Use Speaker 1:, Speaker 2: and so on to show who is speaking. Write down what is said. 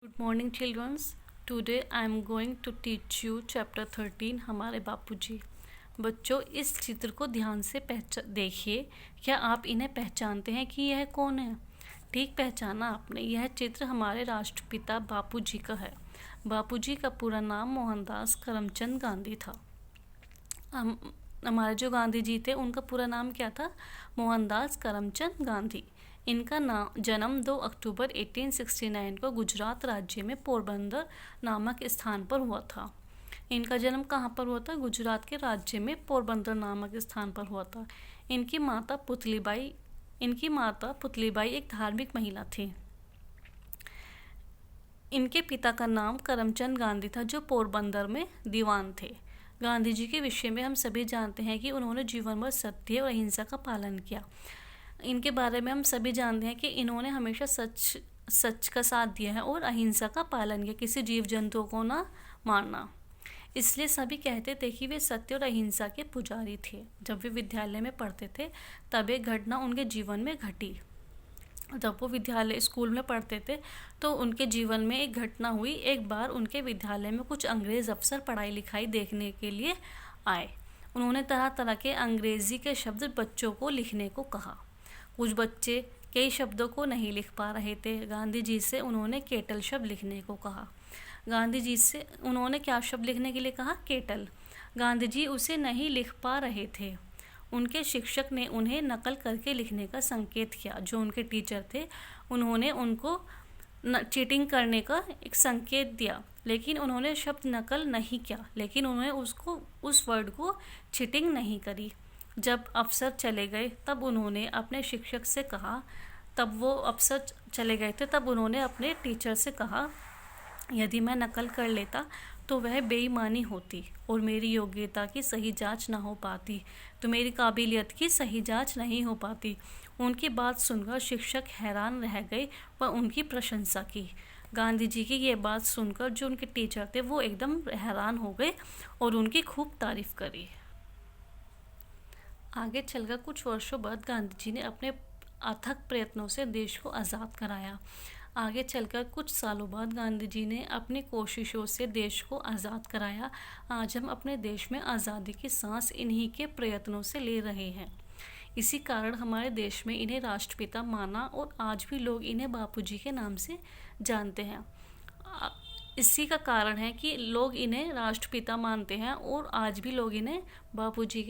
Speaker 1: Good morning childrens. Today I am going to teach you chapter 13 हमारे बापूजी। बच्चों, इस चित्र को ध्यान से देखिए। क्या आप इन्हें पहचानते हैं कि यह कौन है? ठीक पहचाना आपने। यह चित्र हमारे राष्ट्रपिता बापूजी का है। बापूजी का पूरा नाम मोहनदास करमचंद गांधी था। हमारे जो गांधी जी थे उनका पूरा नाम क्या था? मोहनदास करमचंद गांधी। इनका जन्म 2 अक्टूबर 1869 को गुजरात राज्य में पोरबंदर नामक स्थान पर हुआ था। इनका जन्म कहाँ पर हुआ था? गुजरात के राज्य में पोरबंदर नामक स्थान पर हुआ था। इनकी माता पुतलीबाई एक धार्मिक महिला थी। इनके पिता का नाम करमचंद गांधी था, जो पोरबंदर में दीवान थे। गांधी जी के विषय में हम सभी जानते हैं कि उन्होंने जीवन भर सत्य और अहिंसा का पालन किया। इनके बारे में हम सभी जानते हैं कि इन्होंने हमेशा सच का साथ दिया है और अहिंसा का पालन किया, किसी जीव जंतुओं को ना मारना। इसलिए सभी कहते थे कि वे सत्य और अहिंसा के पुजारी थे। जब वे विद्यालय में पढ़ते थे तब एक घटना उनके जीवन में घटी। जब वो स्कूल में पढ़ते थे तो उनके जीवन में एक घटना हुई। एक बार उनके विद्यालय में कुछ अंग्रेज़ अफसर पढ़ाई लिखाई देखने के लिए आए। उन्होंने तरह तरह के अंग्रेज़ी के शब्द बच्चों को लिखने को कहा। कुछ बच्चे कई शब्दों को नहीं लिख पा रहे थे। गांधी जी से उन्होंने केटल शब्द लिखने को कहा। गांधी जी से उन्होंने क्या शब्द लिखने के लिए कहा? केटल। गांधी जी उसे नहीं लिख पा रहे थे। उनके शिक्षक ने उन्हें नकल करके लिखने का संकेत किया। जो उनके टीचर थे उन्होंने उनको चीटिंग करने का एक संकेत दिया, लेकिन उन्होंने शब्द नकल नहीं किया, लेकिन उन्होंने उस वर्ड को चीटिंग नहीं करी। जब अफसर चले गए तब उन्होंने अपने शिक्षक से कहा, तब वो अफसर चले गए थे तब उन्होंने अपने टीचर से कहा, यदि मैं नकल कर लेता तो वह बेईमानी होती और मेरी योग्यता की सही जांच ना हो पाती, तो मेरी काबिलियत की सही जांच नहीं हो पाती। उनकी बात सुनकर शिक्षक हैरान रह गए व उनकी प्रशंसा की। गांधी जी की ये बात सुनकर जो उनके टीचर थे वो एकदम हैरान हो गए और उनकी खूब तारीफ करी। आगे चलकर कुछ वर्षों बाद गांधी जी ने अपने अथक प्रयत्नों से देश को आज़ाद कराया। आगे चलकर कुछ सालों बाद गांधी जी ने अपनी कोशिशों से देश को आज़ाद कराया। आज हम अपने देश में आज़ादी की सांस इन्हीं के प्रयत्नों से ले रहे हैं। इसी कारण हमारे देश में इन्हें राष्ट्रपिता माना और आज भी लोग इन्हें बापूजी के नाम से जानते हैं। इसी का कारण है कि लोग इन्हें राष्ट्रपिता मानते हैं और आज भी लोग इन्हें बापूजी के